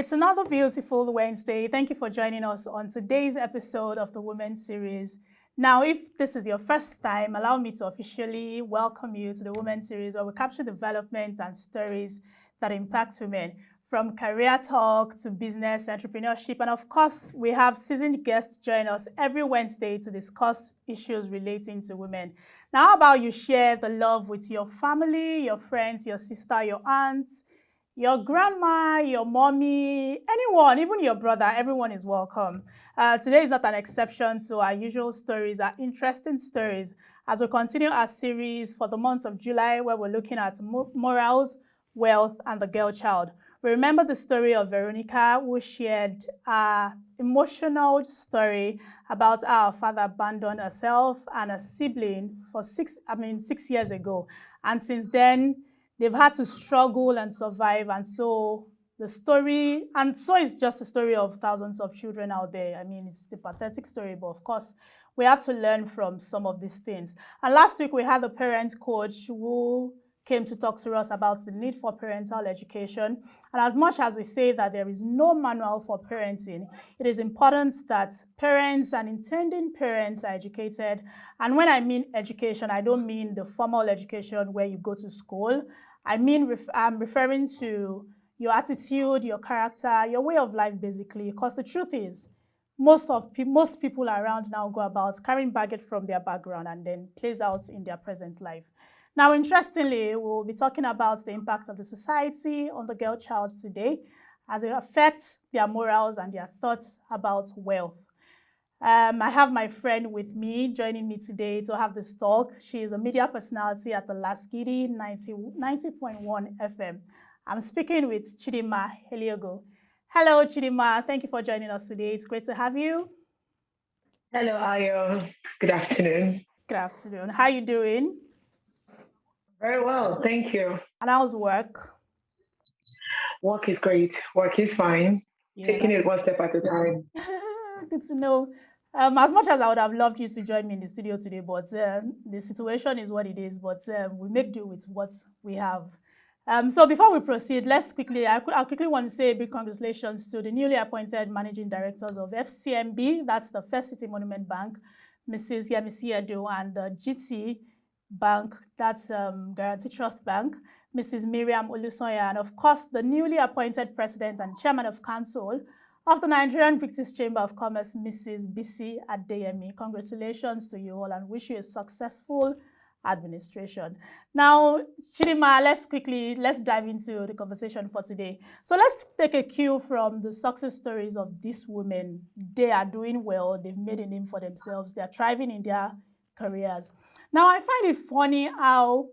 It's another beautiful Wednesday. Thank you for joining us on today's episode of the Women Series. Now, if this is your first time, allow me to officially welcome you to the Women Series, where we capture developments and stories that impact women, from career talk to business, entrepreneurship, and of course, we have seasoned guests join us every Wednesday to discuss issues relating to women. Now, how about you share the love with your family, your friends, your sister, your aunts, your grandma, your mommy, anyone, even your brother, everyone is welcome. Today is not an exception to our usual stories, our interesting stories, as we continue our series for the month of July, where we're looking at morals, wealth, and the girl child. We remember the story of Veronica, who shared an emotional story about how her father abandoned herself and a sibling for 6 years ago. And since then, they've had to struggle and survive. And so it's just a story of thousands of children out there. I mean, it's a pathetic story, but of course, we have to learn from some of these things. And last week, we had a parent coach who came to talk to us about the need for parental education. And as much as we say that there is no manual for parenting, it is important that parents and intending parents are educated. And when I mean education, I don't mean the formal education where you go to school. I'm referring to your attitude, your character, your way of life, basically. Because the truth is, most people around now go about carrying baggage from their background and then plays out in their present life. Now, interestingly, we'll be talking about the impact of the society on the girl child today as it affects their morals and their thoughts about wealth. I have my friend with me, joining me today to have this talk. She is a media personality at the Laskidi 90.1 FM. I'm speaking with Chidinma Eliogu. Hello, Chidinma. Thank you for joining us today. It's great to have you. Hello, Ayo. Good afternoon. Good afternoon. How are you doing? Very well, thank you. And how's work? Work is great. Work is fine. Yeah, Taking that's it one step at a time. good to know. As much as I would have loved you to join me in the studio today, but the situation is what it is. But we make do with what we have. So before we proceed, I quickly want to say a big congratulations to the newly appointed managing directors of FCMB, that's the First City Monument Bank, Mrs. Yemisi Edo, and GT Bank, that's Guarantee Trust Bank, Mrs. Miriam Olusoya, and of course, the newly appointed president and chairman of council of the Nigerian British Chamber of Commerce, Mrs. Bisi Adeyemi. Congratulations to you all and wish you a successful administration. Now, Chidinma, let's dive into the conversation for today. So let's take a cue from the success stories of these women. They are doing well. They've made a name for themselves. They are thriving in their careers. Now, I find it funny how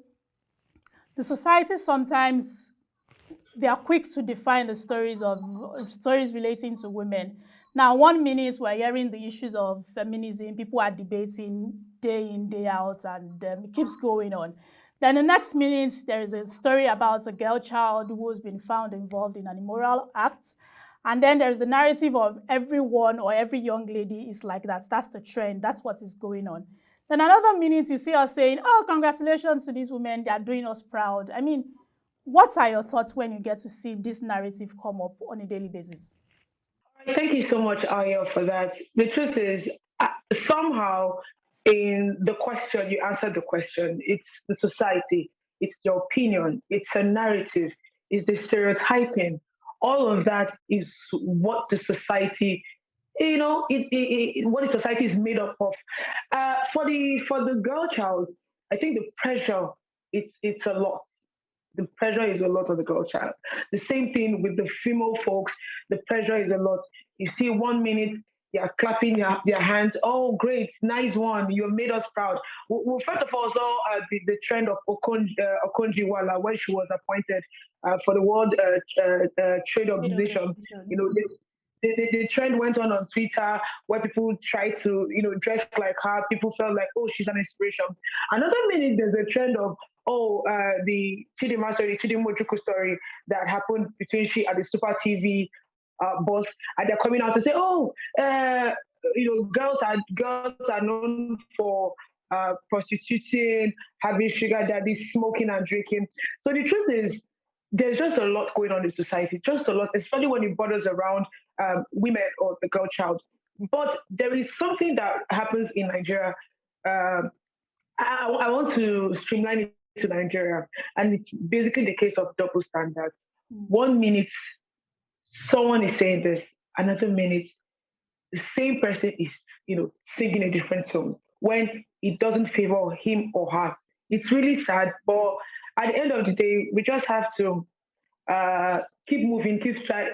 the society sometimes they are quick to define the stories relating to women. Now, 1 minute we're hearing the issues of feminism, people are debating day in, day out, and it keeps going on. Then the next minute, there is a story about a girl child who has been found involved in an immoral act. And then there's the narrative of everyone or every young lady is like that. That's the trend. That's what is going on. Then another minute, you see us saying, oh, congratulations to these women. They are doing us proud. I mean, what are your thoughts when you get to see this narrative come up on a daily basis? Thank you so much, Ayo, for that. The truth is, somehow in the question, you answered the question. It's the society, it's your opinion, it's a narrative, it's the stereotyping. All of that is what the society what the society is made up of. For the girl child, I think the pressure it's a lot. The pressure is a lot on the girl child. The same thing with the female folks. The pressure is a lot. You see, 1 minute you're clapping your hands. Oh, great, nice one. You made us proud. Well, first of all, saw the trend of Okonji-Iweala when she was appointed for the World Trade Organization. You know, the trend went on Twitter where people try to, dress like her. People felt like, oh, she's an inspiration. Another minute, there's a trend of, the Chidinma Ojukwu story that happened between she and the Super TV boss, and they're coming out to say, oh, girls are known for prostituting, having sugar daddy, smoking and drinking. So the truth is, there's just a lot going on in society, just a lot, especially when it borders around women or the girl child. But there is something that happens in Nigeria. Um, I want to streamline it to Nigeria, and it's basically the case of double standards. Mm. 1 minute, someone is saying this, another minute, the same person is, singing a different tone when it doesn't favor him or her. It's really sad, but at the end of the day, we just have to keep moving,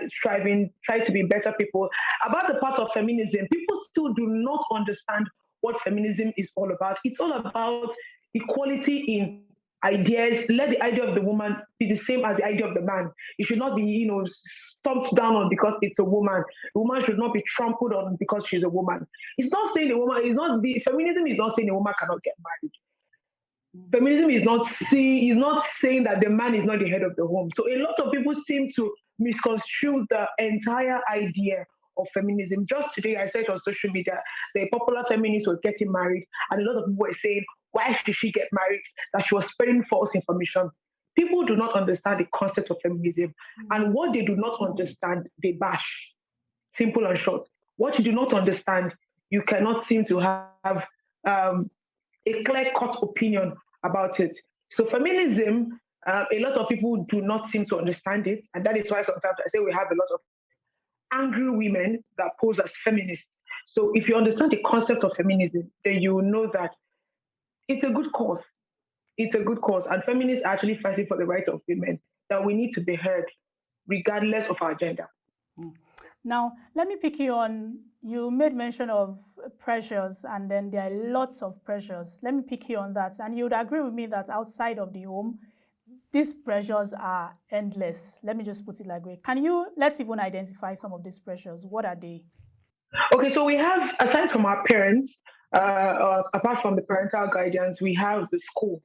striving, try to be better people. About the part of feminism, people still do not understand what feminism is all about. It's all about equality in ideas. Let the idea of the woman be the same as the idea of the man. It should not be, stomped down on because it's a woman. The woman should not be trampled on because she's a woman. It's not saying the woman is not the feminism is not saying the woman cannot get married. Feminism is not saying that the man is not the head of the home. So a lot of people seem to misconstrue the entire idea of feminism. Just today, I saw it on social media. The popular feminist was getting married, and a lot of people were saying, "Why should she get married?" That she was spreading false information. People do not understand the concept of feminism, and what they do not understand, they bash. Simple and short. What you do not understand, you cannot seem to have um, a clear-cut opinion about it. So feminism, a lot of people do not seem to understand it, and that is why sometimes I say we have a lot of angry women that pose as feminists. So if you understand the concept of feminism, then you will know that it's a good cause. It's a good cause, and feminists are actually fighting for the rights of women. That we need to be heard, regardless of our gender. Now, let me pick you on, you made mention of pressures, and then there are lots of pressures. Let me pick you on that. And you would agree with me that outside of the home, these pressures are endless. Let me just put it like that. Let's even identify some of these pressures. What are they? Okay, so we have, aside from our parents, apart from the parental guidance, we have the school.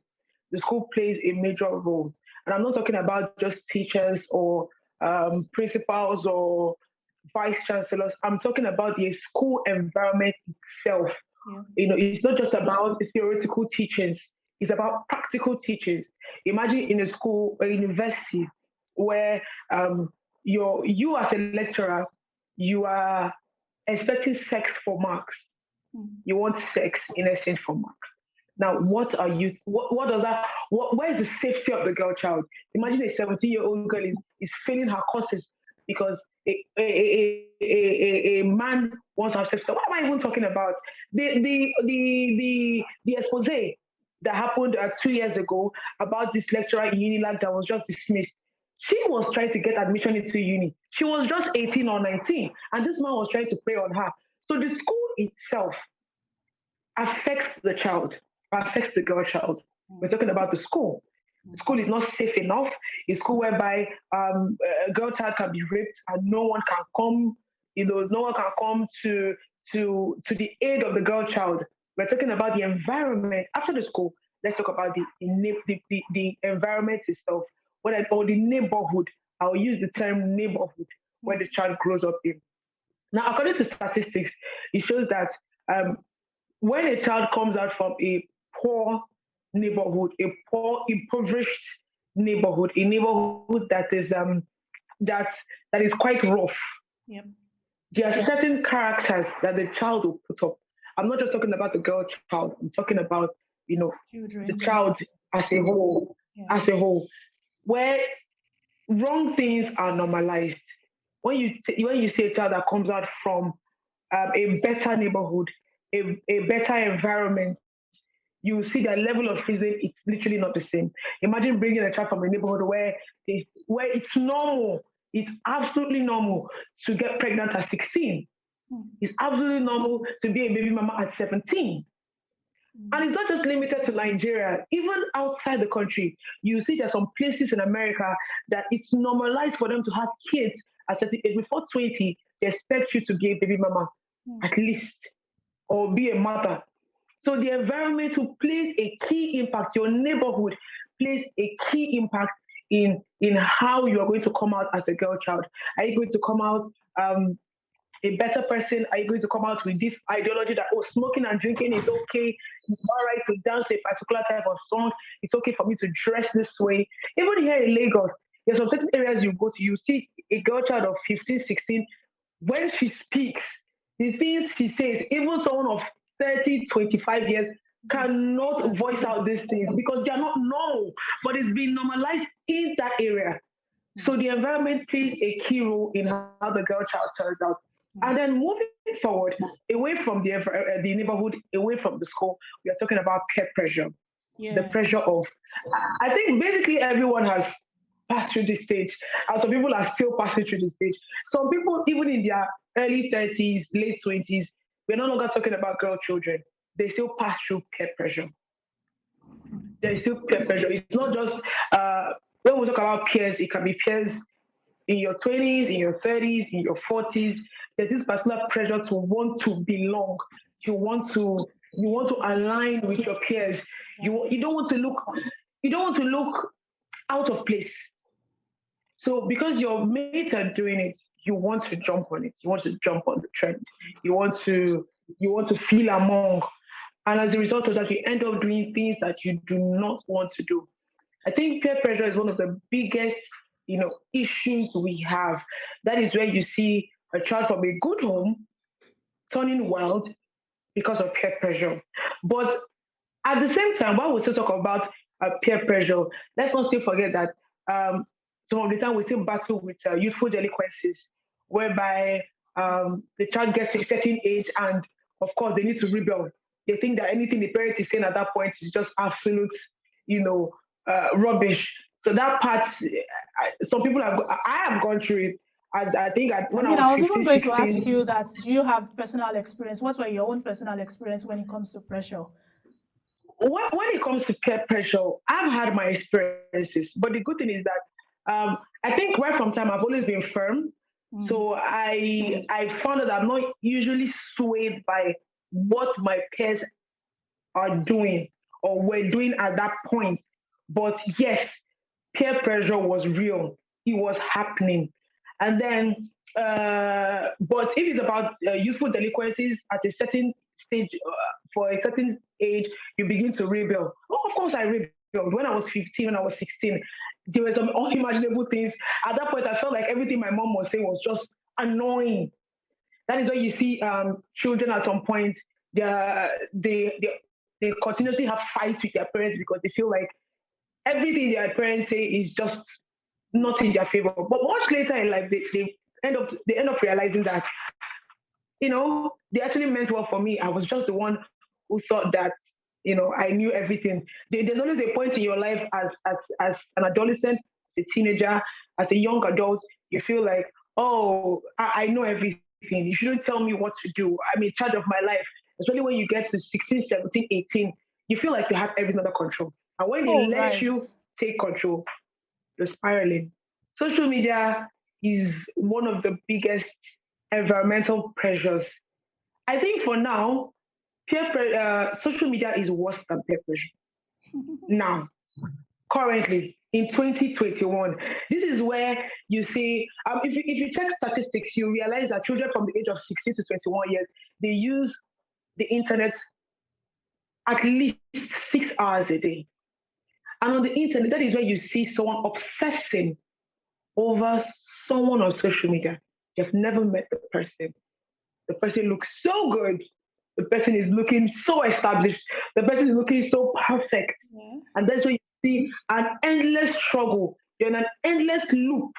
The school plays a major role. And I'm not talking about just teachers or principals or vice chancellors. I'm talking about the school environment itself. Yeah. It's not just about the theoretical teachings, it's about practical teachings. Imagine in a school or university where you as a lecturer, you are expecting sex for marks. Mm. You want sex in exchange for marks. Now, what does that, where is the safety of the girl child? Imagine a 17-year-old girl is failing her courses because a man wants to have sex. So what am I even talking about? The expose that happened 2 years ago about this lecturer in Unilag that was just dismissed. She was trying to get admission into uni. She was just 18 or 19, and this man was trying to prey on her. So the school itself affects the child, affects the girl child. We're talking about the school. The school is not safe enough. A school whereby a girl child can be raped and no one can come, no one can come to the aid of the girl child. We're talking about the environment after the school. Let's talk about the environment itself, or the neighborhood. I'll use the term neighborhood where the child grows up in. Now, according to statistics, it shows that um, when a child comes out from a poor neighborhood, a poor, impoverished neighborhood, a neighborhood that that is quite rough, Yep. there are certain characters that the child will put up. I'm not just talking about the girl child. I'm talking about the Children. child as a whole, Yeah. where wrong things are normalized. When you see a child that comes out from a better neighborhood, a better environment, you see that level of freezing, it's literally not the same. Imagine bringing a child from a neighborhood where it's normal, it's absolutely normal to get pregnant at 16. Mm. It's absolutely normal to be a baby mama at 17. And Mm. it's not just limited to Nigeria. Even outside the country, you see there's some places in America that it's normalized for them to have kids at 38. Before 20, they expect you to be a baby mama, Mm. at least, or be a mother. So the environment will plays a key impact. Your neighborhood plays a key impact in how you are going to come out as a girl child. Are you going to come out a better person? Are you going to come out with this ideology that smoking and drinking is okay? It's all right to dance a particular type of song. It's okay for me to dress this way. Even here in Lagos, There's some certain areas you go to, you see a girl child of 15, 16, when she speaks, the things she says, even someone of 30, 25 years cannot voice out these things because they are not normal, but it's been normalized in that area. So the environment plays a key role in how the girl child turns out. And then moving forward, away from the neighborhood, away from the school, we are talking about peer pressure, the Yeah. pressure of. I think basically everyone has passed through this stage, and some people are still passing through this stage. Some people, even in their early 30s, late 20s, we're no longer talking about girl children. They still pass through peer pressure. There's still peer pressure. It's not just when we talk about peers, it can be peers in your 20s, in your 30s, in your 40s. There's this particular pressure to want to belong. You want to align with your peers. You don't want to look out of place. So because your mates are doing it, you want to jump on it. You want to jump on the trend. You want to feel among. And as a result of that, you end up doing things that you do not want to do. I think peer pressure is one of the biggest, issues we have. That is where you see a child from a good home turning wild because of peer pressure. But at the same time, while we still talk about peer pressure, let's not still forget that um, some of the time we still battle with youthful delinquencies, whereby the child gets to a certain age and, of course, they need to rebel. They think that anything the parent is saying at that point is just absolute, rubbish. So that part, some people have, I have gone through it. I think I when I mean, was I was 15, even going to ask 16. you that, do you have personal experience? What were your own personal experience when it comes to pressure? When it comes to peer pressure, I've had my experiences, but the good thing is that I think right from time I've always been firm. Mm. So I found that I'm not usually swayed by what my peers are doing or were doing at that point. But yes, peer pressure was real. It was happening. And then, but if it's about youthful delinquencies at a certain stage, for a certain age, you begin to rebel. Oh, of course, I rebelled. When I was 15, when I was 16, there were some unimaginable things. At that point, I felt like everything my mom was saying was just annoying. That is why you see children at some point, they continuously have fights with their parents because they feel like everything their parents say is just not in their favor. But much later in life, they end up realizing that they actually meant well for me. I was just the one who thought that I knew everything. There's always a point in your life as an adolescent, as a teenager, as a young adult, you feel like, oh, I know everything. You shouldn't tell me what to do. I'm in charge of my life. Especially when you get to 16, 17, 18, you feel like you have everything under control. And when they Oh, let right. you take control, you're spiraling. Social media is one of the biggest environmental pressures. I think for now, social media is worse than peer pressure. Now, currently in 2021, this is where you see, if you check statistics, you realize that children from the age of 16 to 21 years, they use the internet at least 6 hours a day. And on the internet, that is where you see someone obsessing over someone on social media. You've never met the person. The person looks so good. The person is looking so established. The person is looking so perfect. Yeah. And that's where you see an endless struggle. You're in an endless loop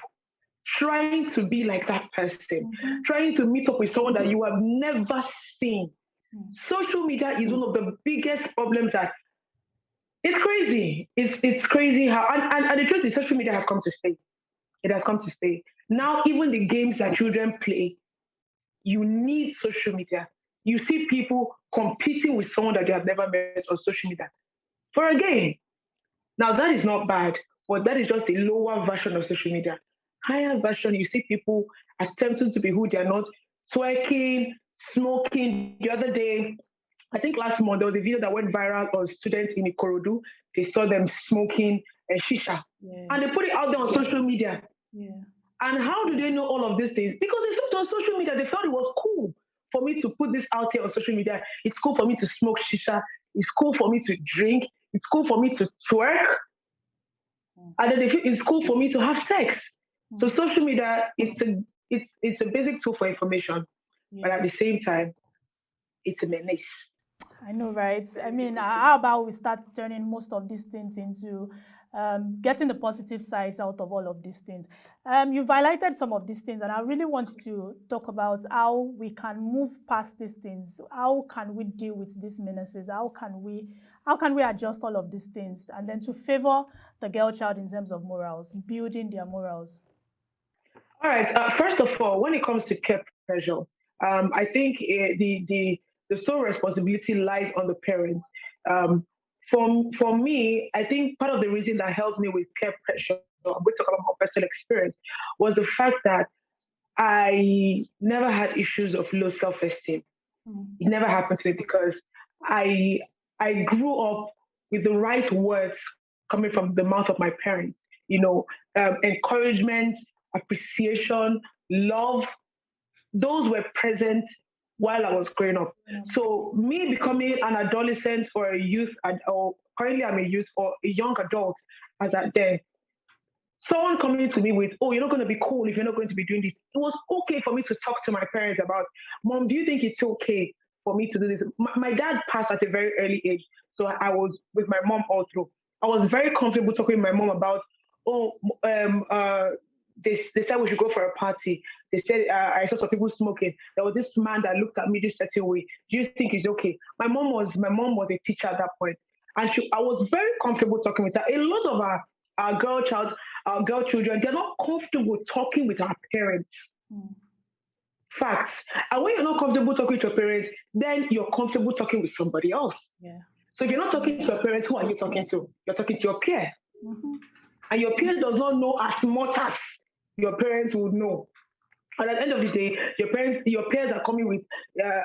trying to be like that person, Mm-hmm. trying to meet up with someone that you have never seen. Mm. Social media is one of the biggest problems that it's crazy. It's crazy how and the truth is social media has come to stay. It has come to stay. Now even the games that children play, you need social media. You see people competing with someone that they have never met on social media for a game. Now that is not bad, but that is just a lower version of social media. Higher version, you see people attempting to be who they are not, twerking, smoking. The other day, I think last month, there was a video that went viral on students in Ikorodu. They saw them smoking a shisha. Yeah. And they put it out there on social media. Yeah. And how do they know all of these things? Because they saw it on social media. They felt it was cool for me to put this out here on social media. It's cool for me to smoke shisha. It's cool for me to drink. It's cool for me to twerk. and then they feel it's cool for me to have sex. So Mm. social media, it's a basic tool for information, but at Yeah. the same time, it's a menace. I know, right? I mean, how about we start turning most of these things into getting the positive sides out of all of these things? You've highlighted some of these things, and I really want you to talk about how we can move past these things. How can we deal with these menaces? How can we adjust all of these things, and then to favor the girl child in terms of morals, building their morals? All right. First of all, when it comes to peer pressure, I think the sole responsibility lies on the parents. Um, for me, I think part of the reason that helped me with peer pressure, I'm going to talk about my personal experience, was the fact that I never had issues of low self-esteem. Mm. It never happened to me because I I grew up with the right words coming from the mouth of my parents. Encouragement, appreciation, love. Those were present while I was growing up. So me becoming an adolescent or a youth, or currently I'm a youth or a young adult as at then, someone coming to me with, oh, you're not going to be cool if you're not going to be doing this. It was okay for me to talk to my parents about, Mom, do you think it's okay for me to do this? My dad passed at a very early age, so I was with my mom all through. I was very comfortable talking with my mom about, oh, they said we should go for a party. They said I saw some people smoking. There was this man that looked at me this certain way. Do you think it's okay? My mom was a teacher at that point, and I was very comfortable talking with her. A lot of our girl children, they're not comfortable talking with our parents. Mm. Facts. And when you're not comfortable talking to your parents, then you're comfortable talking with somebody else. Yeah. So if you're not talking to your parents, who are you talking to? You're talking to your peer. Mm-hmm. And your peer does not know as much as your parents would know. And at the end of the day, your peers are coming with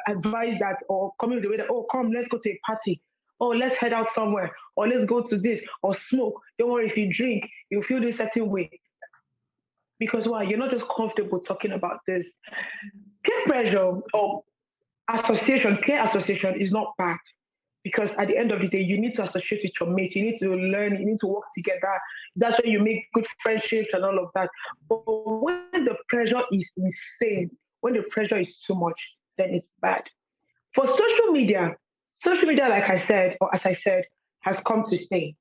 advice that, or coming with the way that, oh, come, let's go to a party. Oh, let's head out somewhere. Or let's go to this, or smoke. Don't worry, if you drink, you feel this certain way. Because why? You're not just comfortable talking about this. Peer pressure or peer association is not bad, because at the end of the day, you need to associate with your mates, you need to learn, you need to work together. That's where you make good friendships and all of that. But when the pressure is insane, when the pressure is too much, then it's bad. For social media, like I said, or as I said, has come to stay.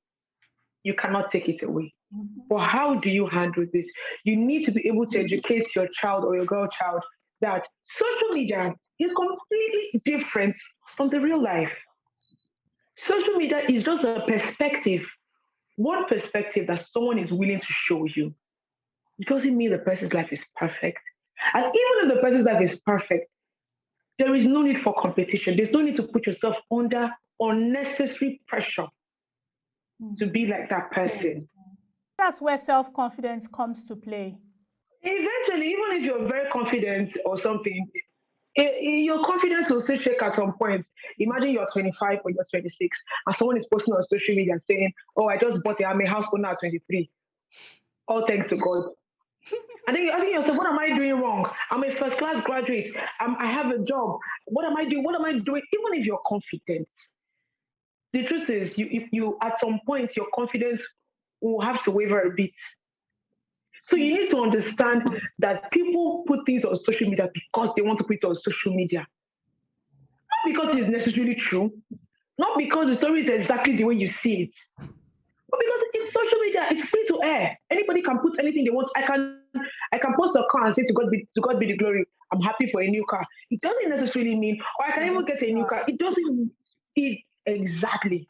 You cannot take it away. Mm-hmm. But how do you handle this? You need to be able to educate your child or your girl child that social media is completely different from the real life. Social media is just a perspective, one perspective that someone is willing to show you. It doesn't mean the person's life is perfect. And even if the person's life is perfect, there is no need for competition. There's no need to put yourself under unnecessary pressure to Mm. be like that person. That's where self-confidence comes to play. Eventually, even if you're very confident or something, your confidence will still shake at some point. Imagine you're 25 or you're 26, and someone is posting on social media saying, "Oh, I just bought it. I'm a house owner at 23. All thanks to God." And then you're asking yourself, "What am I doing wrong? I'm a first class graduate. I have a job. What am I doing? What am I doing?" Even if you're confident, the truth is, if you at some point your confidence will have to waver a bit. So you need to understand that people put things on social media because they want to put it on social media, not because it's necessarily true, not because the story is exactly the way you see it, but because it's social media. It's free to air. Anybody can put anything they want. I can post a car and say to God be the glory. I'm happy for a new car. It doesn't necessarily mean, or I can even get a new car. It doesn't. It exactly.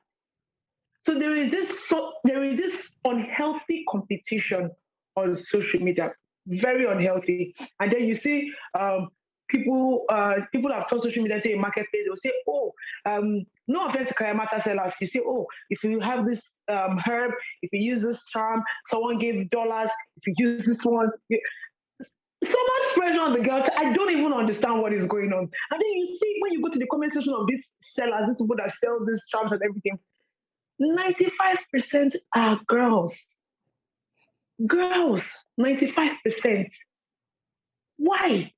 So there is this unhealthy competition on social media, very unhealthy. And then you see people have turned social media to a marketplace. They'll say, oh, no offense to Kayamata sellers. You say, oh, if you have this herb, if you use this charm, someone gave dollars. If you use this one, so much pressure on the girl. I don't even understand what is going on. And then you see when you go to the comment section of these sellers, these people that sell these charms and everything, 95% are girls. Girls, 95%. Why?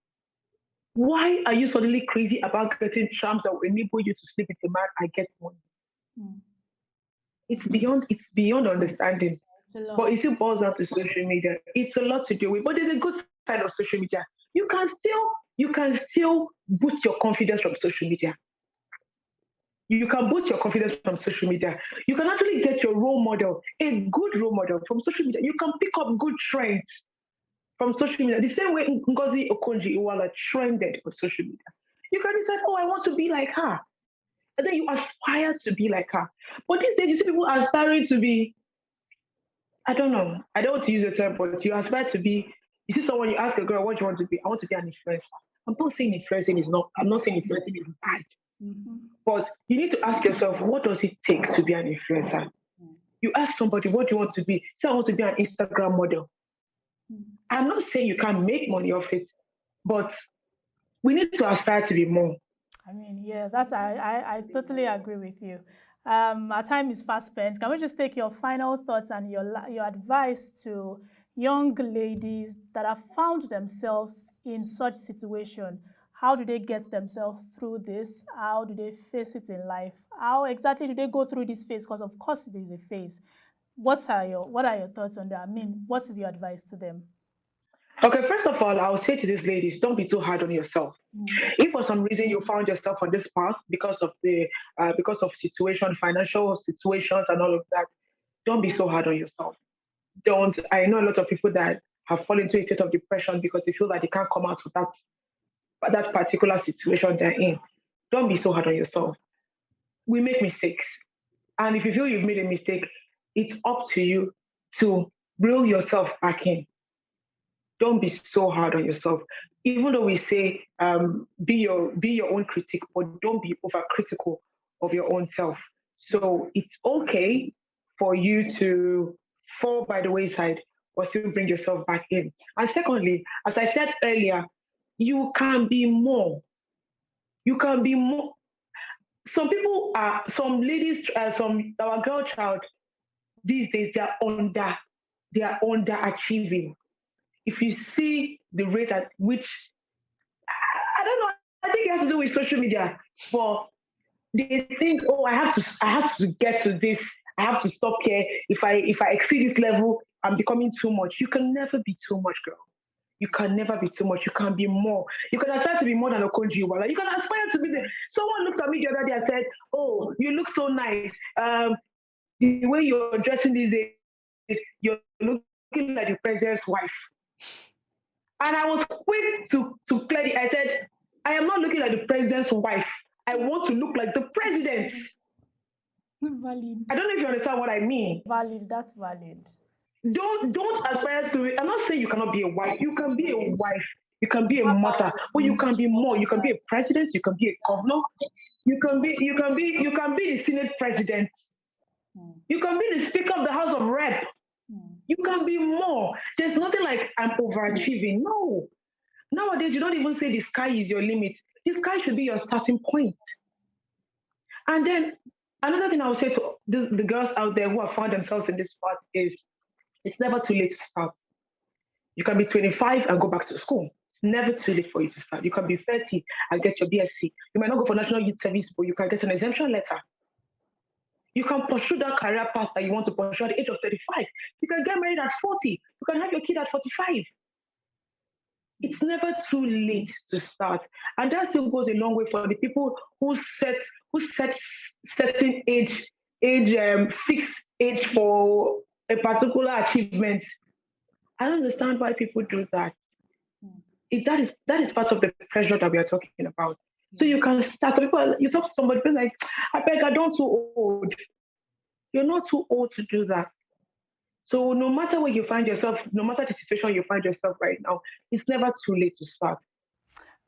Why are you suddenly crazy about getting charms that will enable you to sleep with a man and get money? Mm. It's beyond understanding. It's a but lot. it still boils down to social media. It's a lot to do with, but there's a good side of social media. You can still boost your confidence from social media. You can boost your confidence from social media. You can actually get your role model, a good role model from social media. You can pick up good trends from social media. The same way Ngozi Okonji Iweala trended on social media. You can decide, oh, I want to be like her. And then you aspire to be like her. But these days, you see people aspiring to be, I don't know, I don't want to use the term, but you aspire to be, you see someone, you ask a girl, what do you want to be? I want to be an influencer. I'm not saying influencing is not, I'm not saying influencing is bad. Mm-hmm. But you need to ask yourself, what does it take to be an influencer? You ask somebody, what do you want to be? Say, I want to be an Instagram model. I'm not saying you can't make money off it, but we need to aspire to be more. I mean, yeah, that's I totally agree with you. Our time is fast spent. Can we just take your final thoughts and your advice to young ladies that have found themselves in such situation? How do they get themselves through this? How do they face it in life? How exactly do they go through this phase? Because of course it is a phase. What are your thoughts on that? I mean, what is your advice to them? Okay, first of all, I would say to these ladies, don't be too hard on yourself. Mm, If for some reason you found yourself on this path because of situation, financial situations, and all of that, don't be so hard on yourself. Don't. I know a lot of people that have fallen into a state of depression because they feel that they can't come out of that particular situation they're in. Don't be so hard on yourself. We make mistakes, and if you feel you've made a mistake, it's up to you to reel yourself back in. Don't be so hard on yourself. Even though we say be your own critic, but don't be overcritical of your own self. So it's okay for you to fall by the wayside, but still bring yourself back in. And secondly, as I said earlier, you can be more. You can be more. Some ladies, some our girl child these days, they are underachieving. If you see the rate at which I don't know, I think it has to do with social media. But they think, oh, I have to get to this. I have to stop here. If I exceed this level, I'm becoming too much. You can never be too much, girl. You can never be too much. You can be more. You can aspire to be more than a country. You can aspire to be the. Someone looked at me the other day and said, "Oh, you look so nice. The way you're dressing these days, you're looking like the president's wife." And I was quick to clear it. I said, I am not looking like the president's wife. I want to look like the president. I valid. don't know if you understand what I mean. Valid. That's valid. Don't aspire to it. I'm not saying you cannot be a wife. You can be a wife. You can be a How about mother, but you can be more. You can be a president. You can be a governor. You can be the Senate president. mm, You can be the Speaker of the House of Rep. mm, You can be more. There's nothing like I'm overachieving. No. Nowadays, you don't even say the sky is your limit. The sky should be your starting point. And then another thing I would say to the girls out there who have found themselves in this spot is it's never too late to start. You can be 25 and go back to school. It's never too late for you to start. You can be 30 and get your BSc. You might not go for National Youth Service, but you can get an exemption letter. You can pursue that career path that you want to pursue at the age of 35. You can get married at 40. You can have your kid at 45. It's never too late to start. And that still goes a long way for the people who set certain fixed age for a particular achievement. I don't understand why people do that. mm, That is part of the pressure that we are talking about. So yeah. you can start. So people, you talk to somebody, they're like, I beg, I don't too old. You're not too old to do that. So no matter where you find yourself, no matter the situation you find yourself right now, it's never too late to start.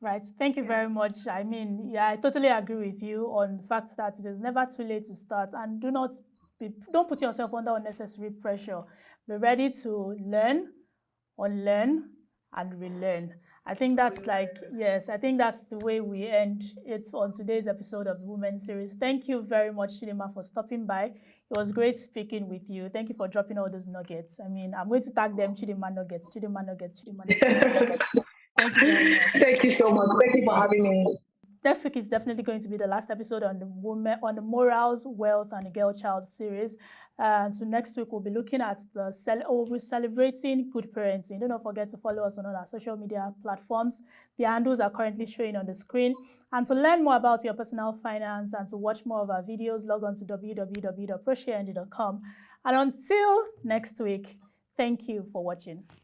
Right. Thank you very much. I mean, yeah, I totally agree with you on the fact that it is never too late to start, and don't put yourself under unnecessary pressure. Be ready to learn, unlearn, and relearn. I think that's like, yes, I think that's the way we end it on today's episode of the Women Series. Thank you very much, Chidinma, for stopping by. It was great speaking with you. Thank you for dropping all those nuggets. I mean, I'm going to tag them Chidinma nuggets, Chidinma nuggets, Chidinma nuggets. Thank you very much. Thank you so much. Thank you for having me. next week is definitely going to be the last episode on the women, on the morals, wealth, and the girl child series. So next week we'll be looking at we'll be celebrating good parenting. Don't forget to follow us on all our social media platforms. The handles are currently showing on the screen. And to learn more about your personal finance and to watch more of our videos, log on to www.prosharend.com. And until next week, thank you for watching.